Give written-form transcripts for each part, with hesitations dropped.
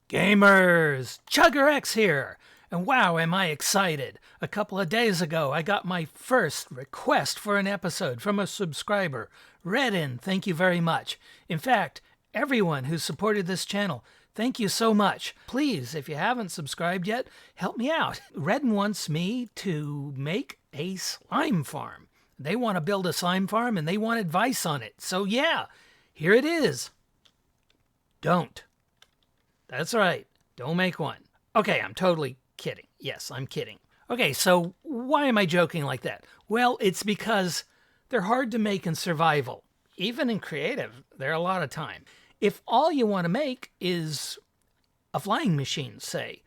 Gamers! ChuggerX here! And wow, am I excited! A couple of days ago, I got my first request for an episode from a subscriber. Redin, thank you very much. In fact, everyone who supported this channel, thank you so much. Please, if you haven't subscribed yet, help me out. Redin wants me to make a slime farm. They want to build a slime farm and they want advice on it. So yeah, here it is. Don't. That's right. Don't make one. Okay, I'm totally kidding. Yes, I'm kidding. Okay, so why am I joking like that? Well, it's because they're hard to make in survival. Even in creative, they're a lot of time. If all you want to make is a flying machine, say,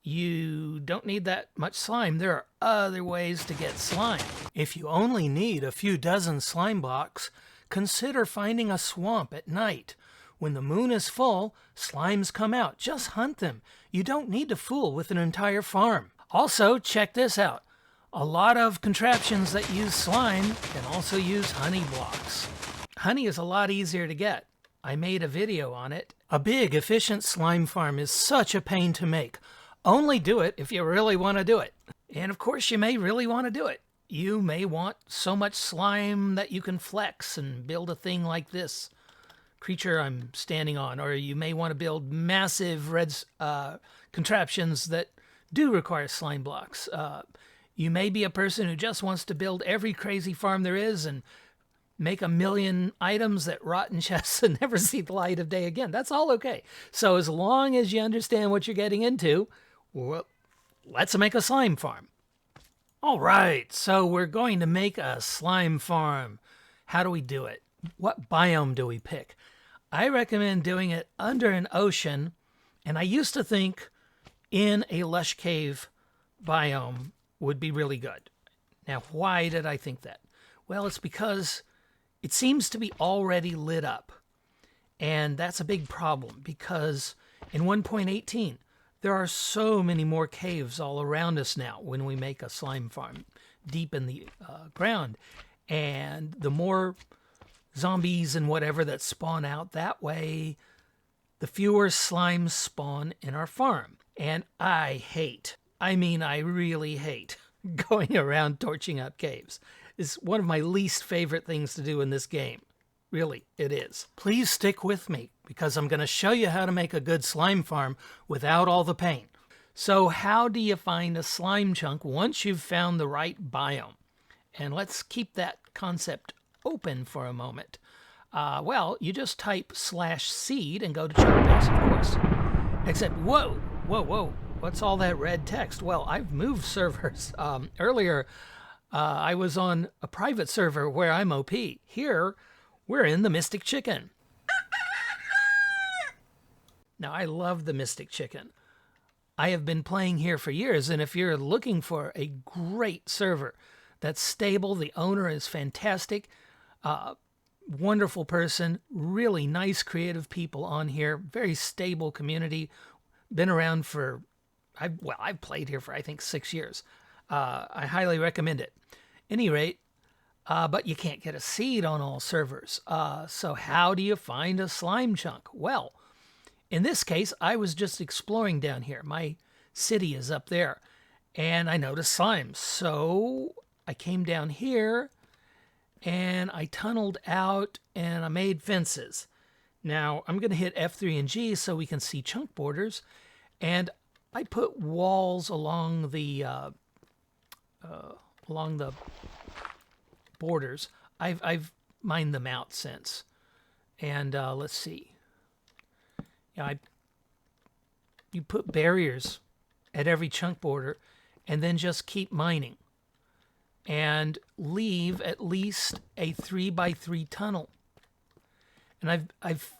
you don't need that much slime. There are other ways to get slime. If you only need a few dozen slime blocks, consider finding a swamp at night. When the moon is full, slimes come out. Just hunt them. You don't need to fool with an entire farm. Also, check this out. A lot of contraptions that use slime can also use honey blocks. Honey is a lot easier to get. I made a video on it. A big, efficient slime farm is such a pain to make. Only do it if you really want to do it. And of course, you may really want to do it. You may want so much slime that you can flex and build a thing like this creature I'm standing on, or you may want to build massive red contraptions that do require slime blocks. You may be a person who just wants to build every crazy farm there is and make 1 million items that rot in chests and never see the light of day again. That's all okay. So as long as you understand what you're getting into, well, let's make a slime farm. All right, so we're going to make a slime farm. How do we do it? What biome do we pick? I recommend doing it under an ocean, and I used to think in a lush cave biome would be really good. Now, why did I think that? Well, it's because it seems to be already lit up, and that's a big problem because in 1.18, there are so many more caves all around us now when we make a slime farm deep in the ground, and the more zombies and whatever that spawn out that way, the fewer slimes spawn in our farm. And I really hate going around torching out caves. It's one of my least favorite things to do in this game. Really, it is. Please stick with me because I'm going to show you how to make a good slime farm without all the pain. So how do you find a slime chunk once you've found the right biome? And let's keep that concept open for a moment. Well, you just type /seed and go to ChuggerX, of course. Except, whoa, what's all that red text? Well, I've moved servers. Earlier, I was on a private server where I'm OP. Here, we're in the Mystic Chicken. Now, I love the Mystic Chicken. I have been playing here for years, and if you're looking for a great server that's stable, the owner is fantastic, wonderful person, really nice creative people on here, very stable community, been around for, I've played here for I think 6 years. I highly recommend it. Any rate, but you can't get a seed on all servers. So how do you find a slime chunk? Well, in this case, I was just exploring down here. My city is up there, and I noticed slimes. So I came down here, and I tunneled out, and I made fences. Now, I'm going to hit F3 and G so we can see chunk borders, and I put walls along the borders. I've mined them out since. And let's see. Yeah, you put barriers at every chunk border and then just keep mining. And leave at least a 3x3 tunnel. And I've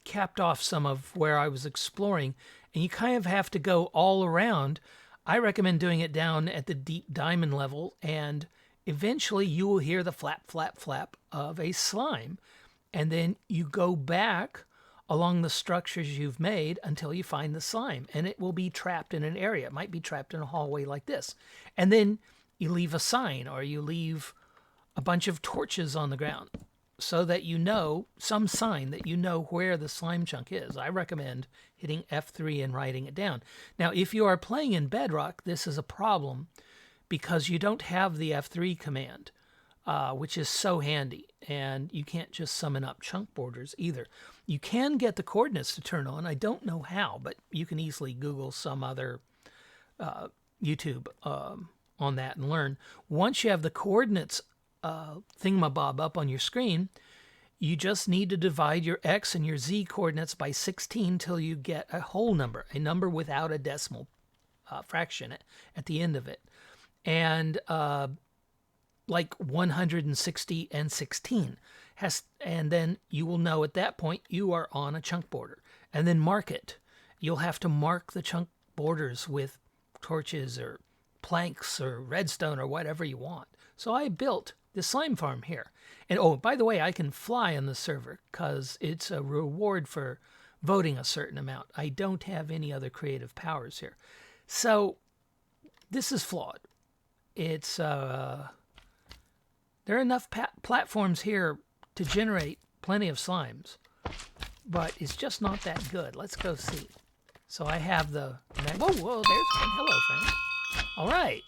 capped off some of where I was exploring, and you kind of have to go all around. I recommend doing it down at the deep diamond level, and eventually you will hear the flap, flap, flap of a slime. And then you go back along the structures you've made until you find the slime, and it will be trapped in an area. It might be trapped in a hallway like this. And then you leave a sign, or you leave a bunch of torches on the ground. so that you know, some sign that you know where the slime chunk is. I recommend hitting F3 and writing it down. Now, if you are playing in Bedrock, this is a problem because you don't have the F3 command, which is so handy. And you can't just summon up chunk borders either. You can get the coordinates to turn on. I don't know how, but you can easily Google some other YouTube on that and learn. Once you have the coordinates thingamabob up on your screen, you just need to divide your X and your Z coordinates by 16 till you get a whole number, a number without a decimal fraction at the end of it. And like 160 and 16 and then you will know at that point you are on a chunk border. And then mark it. You'll have to mark the chunk borders with torches or planks or redstone or whatever you want. So I built the slime farm here. And oh, by the way, I can fly on the server because it's a reward for voting a certain amount. I don't have any other creative powers here. So this is flawed. It's there are enough platforms here to generate plenty of slimes, but it's just not that good. Let's go see. So I have the... Whoa, there's one. Hello, friend. All right.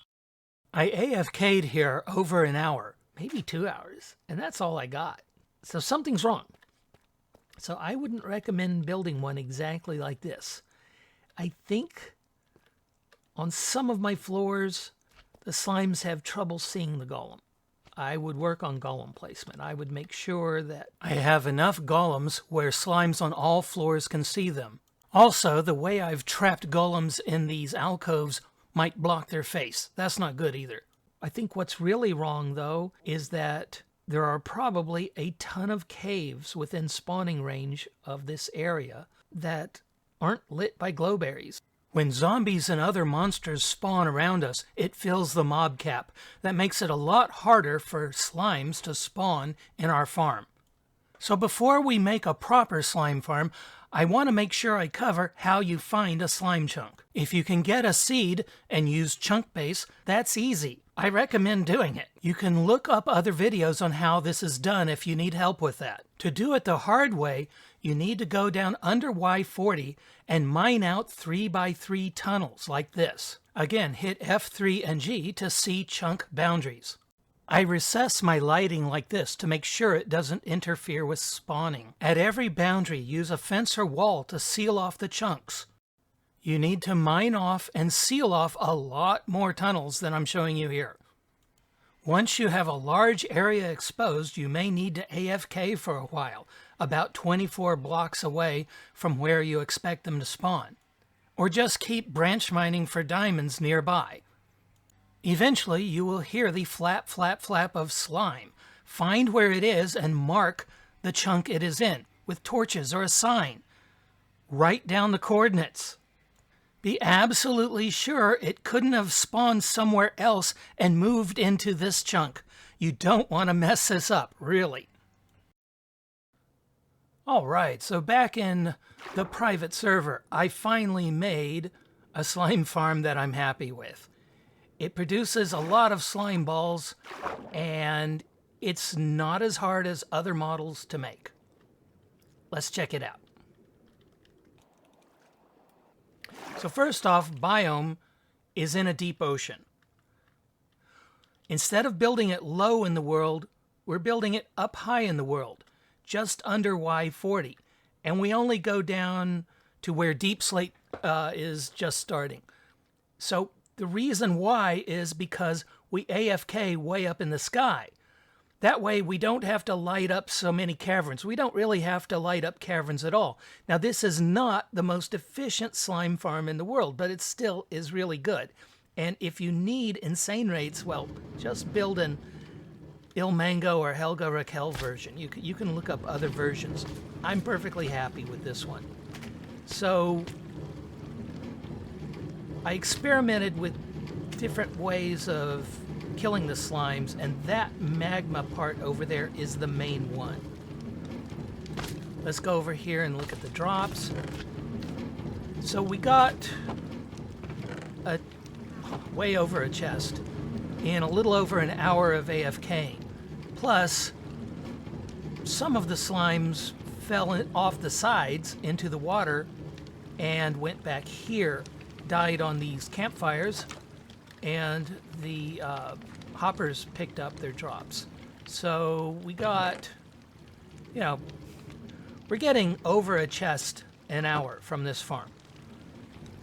I AFK'd here over an hour, maybe 2 hours, and that's all I got. So something's wrong. So I wouldn't recommend building one exactly like this. I think on some of my floors, the slimes have trouble seeing the golem. I would work on golem placement. I would make sure that I have enough golems where slimes on all floors can see them. Also, the way I've trapped golems in these alcoves might block their face. That's not good either. I think what's really wrong, though, is that there are probably a ton of caves within spawning range of this area that aren't lit by glowberries. When zombies and other monsters spawn around us, it fills the mob cap. That makes it a lot harder for slimes to spawn in our farm. So before we make a proper slime farm, I want to make sure I cover how you find a slime chunk. If you can get a seed and use chunk base, that's easy. I recommend doing it. You can look up other videos on how this is done if you need help with that. To do it the hard way, you need to go down under Y40 and mine out 3x3 tunnels like this. Again, hit F3 and G to see chunk boundaries. I recess my lighting like this to make sure it doesn't interfere with spawning. At every boundary, use a fence or wall to seal off the chunks. You need to mine off and seal off a lot more tunnels than I'm showing you here. Once you have a large area exposed, you may need to AFK for a while, about 24 blocks away from where you expect them to spawn. Or just keep branch mining for diamonds nearby. Eventually, you will hear the flap, flap, flap of slime. Find where it is and mark the chunk it is in with torches or a sign. Write down the coordinates. Be absolutely sure it couldn't have spawned somewhere else and moved into this chunk. You don't want to mess this up, really. All right, so back in the private server, I finally made a slime farm that I'm happy with. It produces a lot of slime balls, and it's not as hard as other models to make. Let's check it out. So first off, biome is in a deep ocean. Instead of building it low in the world, we're building it up high in the world, just under Y40. And we only go down to where deepslate is just starting. So the reason why is because we AFK way up in the sky. That way we don't have to light up so many caverns. We don't really have to light up caverns at all. Now this is not the most efficient slime farm in the world, but it still is really good. And if you need insane rates, well, just build an Ilmango or Helga Raquel version. You can look up other versions. I'm perfectly happy with this one. So I experimented with different ways of killing the slimes, and that magma part over there is the main one. Let's go over here and look at the drops. So we got way over a chest in a little over an hour of AFKing. Plus, some of the slimes fell off the sides into the water and went back here, died on these campfires, and the hoppers picked up their drops. So we got, we're getting over a chest an hour from this farm.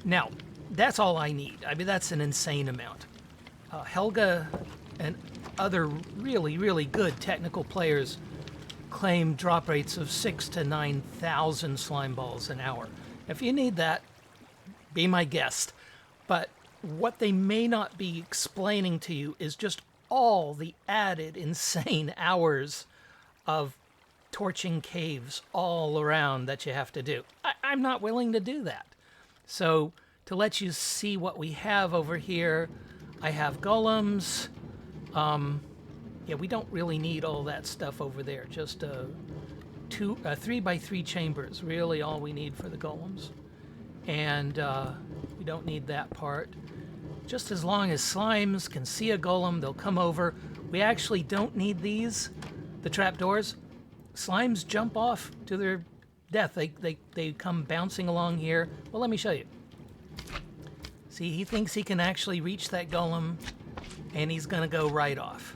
Now, that's all I need. I mean, that's an insane amount. Helga and other really, really good technical players claim drop rates of 6,000 to 9,000 slime balls an hour. If you need that, be my guest. But what they may not be explaining to you is just all the added insane hours of torching caves all around that you have to do. I'm not willing to do that. So to let you see what we have over here, I have golems. Yeah, we don't really need all that stuff over there. Just 3x3 chambers, really all we need for the golems. And we don't need that part. Just as long as slimes can see a golem, they'll come over. We actually don't need these, the trapdoors. Slimes jump off to their death. They come bouncing along here. Well, let me show you. See, he thinks he can actually reach that golem, and he's going to go right off.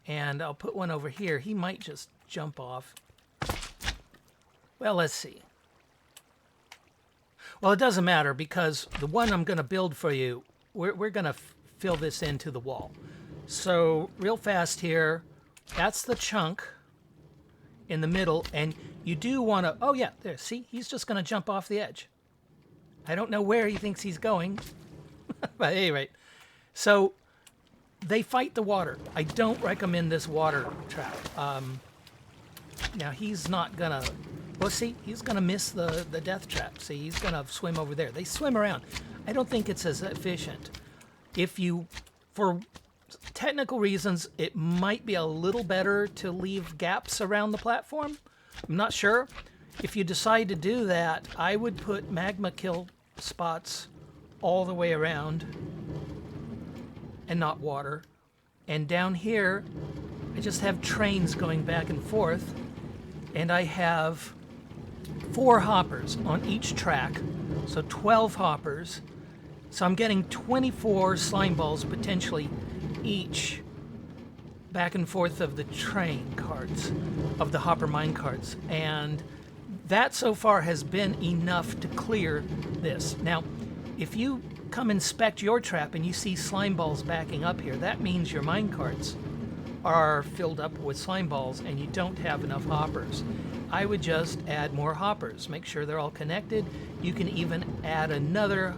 And I'll put one over here. He might just jump off. Well, let's see. Well, it doesn't matter because the one I'm going to build for you, we're going to fill this into the wall. So real fast here, that's the chunk in the middle, and you do want to, oh yeah, there, see, he's just going to jump off the edge. I don't know where he thinks he's going, but anyway, so they fight the water. I don't recommend this water trap. Now he's not gonna, well see, he's gonna miss the death trap. See, he's gonna swim over there. They swim around. I don't think it's as efficient. If you, for technical reasons, it might be a little better to leave gaps around the platform. I'm not sure. If you decide to do that, I would put magma kill spots all the way around and not water. And down here, I just have trains going back and forth, and I have 4 hoppers on each track, so 12 hoppers. So I'm getting 24 slime balls potentially each back and forth of the train carts, of the hopper mine carts. And that so far has been enough to clear this. Now, if you come inspect your trap and you see slime balls backing up here, that means your mine carts are filled up with slime balls and you don't have enough hoppers. I would just add more hoppers. Make sure they're all connected. You can even add another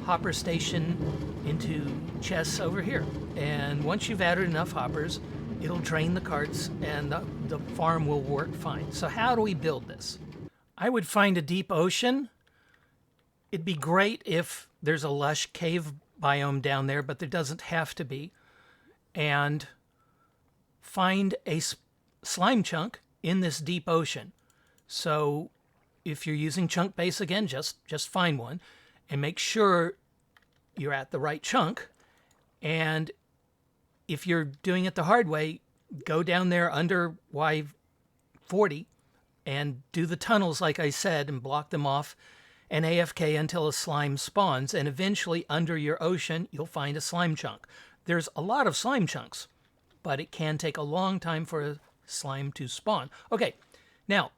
hopper station into chests over here. And once you've added enough hoppers, it'll drain the carts and the farm will work fine. So how do we build this? I would find a deep ocean. It'd be great if there's a lush cave biome down there, but there doesn't have to be. And find a slime chunk in this deep ocean. So if you're using chunk base again, just find one and make sure you're at the right chunk. And if you're doing it the hard way, go down there under Y40 and do the tunnels like I said and block them off and AFK until a slime spawns, and eventually under your ocean you'll find a slime chunk. There's a lot of slime chunks, but it can take a long time for a slime to spawn. Okay, now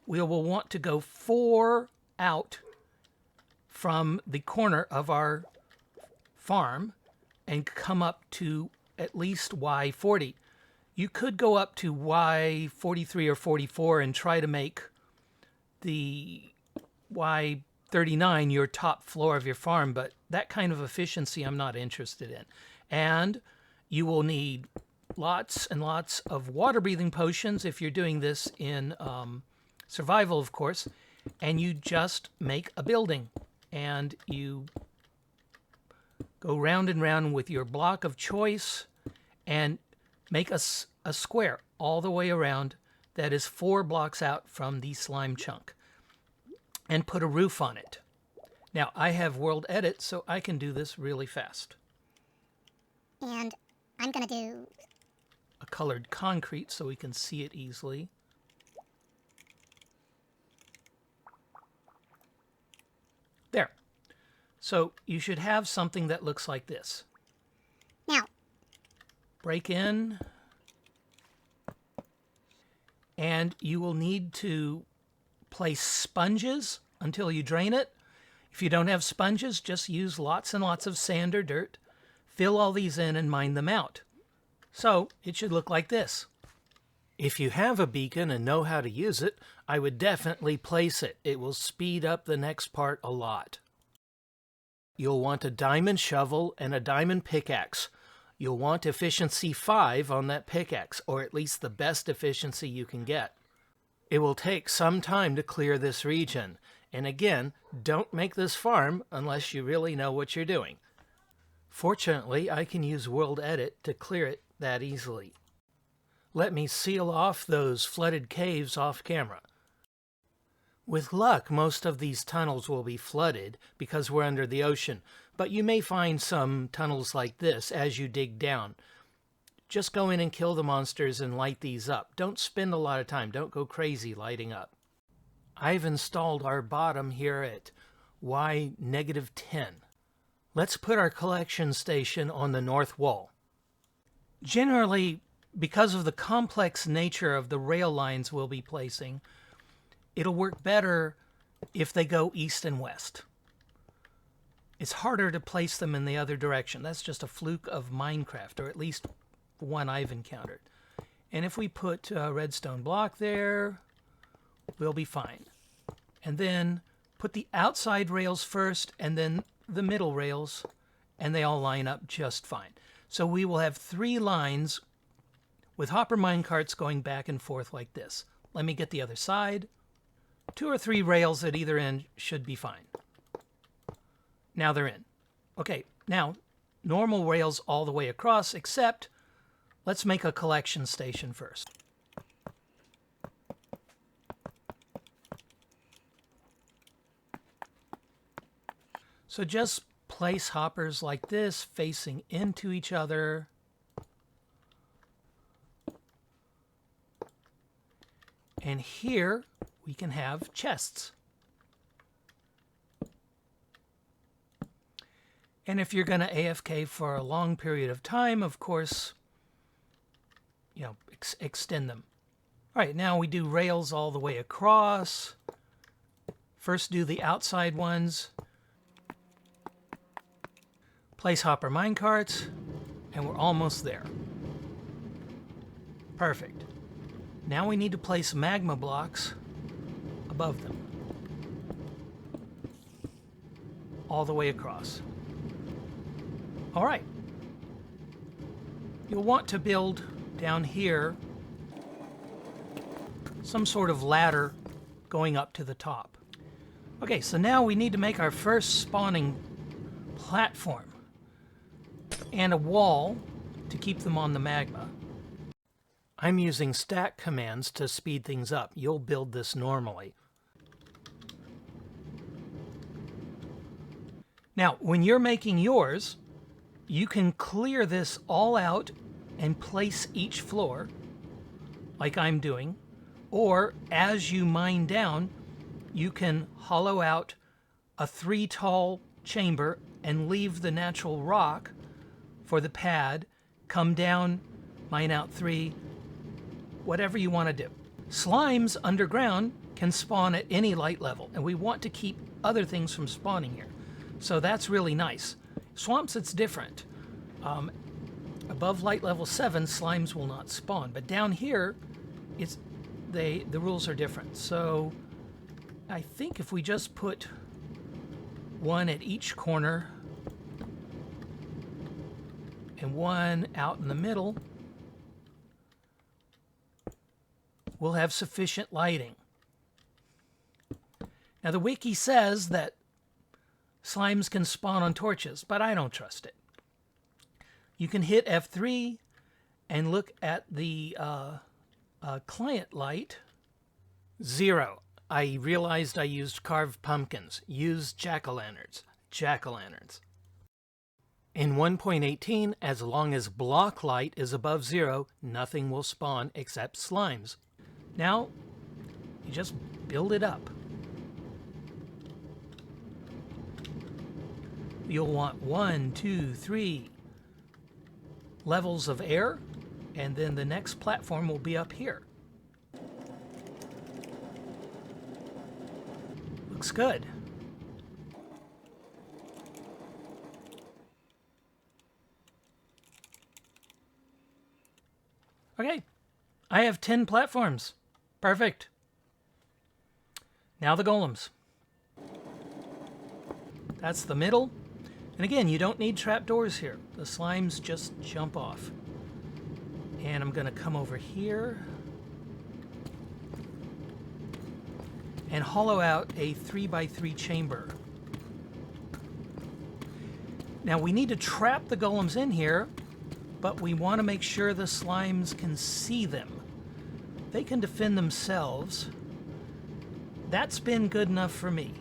we will want to go 4 out from the corner of our farm and come up to at least Y40. You could go up to Y43 or 44 and try to make the Y39 your top floor of your farm, but that kind of efficiency I'm not interested in. And you will need lots and lots of water-breathing potions if you're doing this in survival, of course. And you just make a building. And you go round and round with your block of choice and make a square all the way around that is 4 blocks out from the slime chunk. And put a roof on it. Now, I have world edit, so I can do this really fast. And I'm going to do a colored concrete so we can see it easily. There. So you should have something that looks like this. Now. Break in. And you will need to place sponges until you drain it. If you don't have sponges, just use lots and lots of sand or dirt. Fill all these in and mine them out. So it should look like this. If you have a beacon and know how to use it, I would definitely place it. It will speed up the next part a lot. You'll want a diamond shovel and a diamond pickaxe. You'll want efficiency 5 on that pickaxe, or at least the best efficiency you can get. It will take some time to clear this region. And again, don't make this farm unless you really know what you're doing. Fortunately, I can use World Edit to clear it that easily. Let me seal off those flooded caves off camera. With luck, most of these tunnels will be flooded because we're under the ocean, but you may find some tunnels like this as you dig down. Just go in and kill the monsters and light these up. Don't spend a lot of time. Don't go crazy lighting up. I've installed our bottom here at Y-10. Let's put our collection station on the north wall. Generally, because of the complex nature of the rail lines we'll be placing, it'll work better if they go east and west. It's harder to place them in the other direction. That's just a fluke of Minecraft, or at least one I've encountered. And if we put a redstone block there, we'll be fine. And then put the outside rails first, and then the middle rails, and they all line up just fine. So we will have 3 lines with hopper minecarts going back and forth like this. Let me get the other side. 2 or 3 rails at either end should be fine. Now they're in. Okay, now normal rails all the way across, except let's make a collection station first. So just place hoppers like this, facing into each other. And here we can have chests. And if you're going to AFK for a long period of time, of course, extend them. All right, now we do rails all the way across. First do the outside ones. Place hopper minecarts, and we're almost there. Perfect. Now we need to place magma blocks above them. All the way across. All right. You'll want to build down here some sort of ladder going up to the top. Okay, so now we need to make our first spawning platform and a wall to keep them on the magma. I'm using stack commands to speed things up. You'll build this normally. Now, when you're making yours, you can clear this all out and place each floor, like I'm doing, or as you mine down, you can hollow out a 3 tall chamber and leave the natural rock for the pad, come down, mine out 3, whatever you want to do. Slimes underground can spawn at any light level, and we want to keep other things from spawning here. So that's really nice. Swamps, it's different. Above light level 7, slimes will not spawn, but down here, the rules are different. So I think if we just put 1 at each corner and 1 out in the middle, we'll have sufficient lighting. Now the wiki says that slimes can spawn on torches, but I don't trust it. You can hit F3 and look at the client light. 0. I realized I used carved pumpkins. Use jack-o'-lanterns. Jack-o'-lanterns. In 1.18, as long as block light is above 0, nothing will spawn except slimes. Now, you just build it up. You'll want 1, 2, 3 levels of air, and then the next platform will be up here. Looks good. Okay, I have 10 platforms. Perfect. Now the golems. That's the middle. And again, you don't need trapdoors here. The slimes just jump off. And I'm going to come over here and hollow out a 3x3 chamber. Now we need to trap the golems in here, but we want to make sure the slimes can see them. They can defend themselves. That's been good enough for me.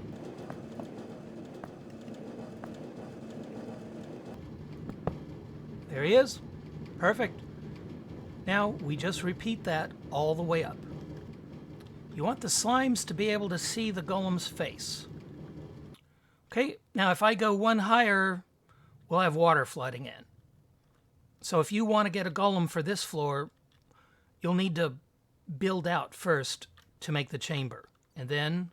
There he is. Perfect. Now we just repeat that all the way up. You want the slimes to be able to see the golem's face. Okay, now if I go one higher, we'll have water flooding in. So if you want to get a golem for this floor, you'll need to build out first to make the chamber. And then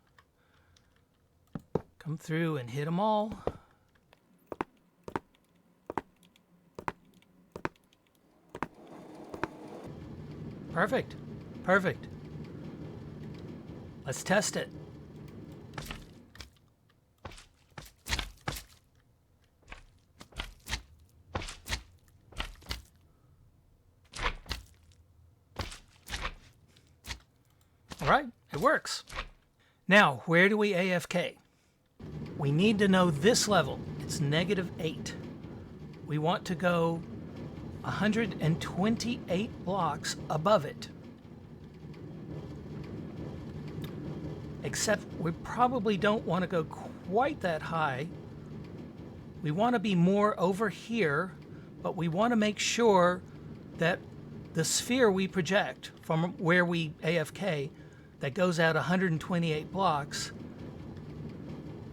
come through and hit them all. Perfect. Perfect. Let's test it. All right, it works. Now, where do we AFK? We need to know this level. It's -8. We want to go 128 blocks above it. Except we probably don't want to go quite that high. We want to be more over here, but we want to make sure that the sphere we project from where we AFK that goes out 128 blocks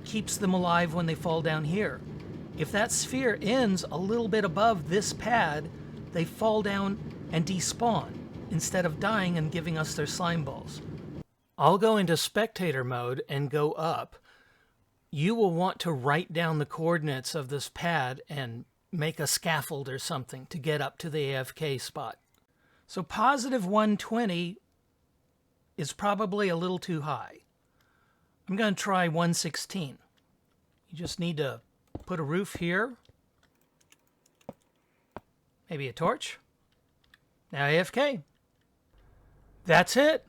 keeps them alive when they fall down here. If that sphere ends a little bit above this pad, they fall down and despawn instead of dying and giving us their slime balls. I'll go into spectator mode and go up. You will want to write down the coordinates of this pad and make a scaffold or something to get up to the AFK spot. So positive 120 is probably a little too high. I'm going to try 116. You just need to put a roof here. Maybe a torch. Now AFK. That's it.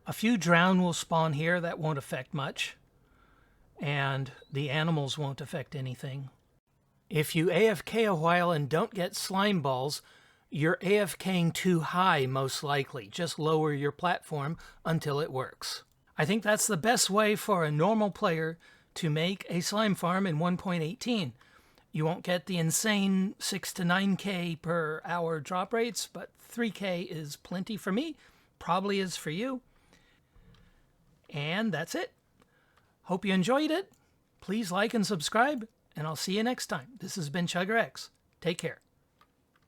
A few drown will spawn here. That won't affect much. And the animals won't affect anything. If you AFK a while and don't get slime balls, you're AFKing too high, most likely. Just lower your platform until it works. I think that's the best way for a normal player to make a slime farm in 1.18. You won't get the insane 6 to 9k per hour drop rates, but 3k is plenty for me. Probably is for you. And that's it. Hope you enjoyed it. Please like and subscribe, and I'll see you next time. This has been ChuggerX. Take care.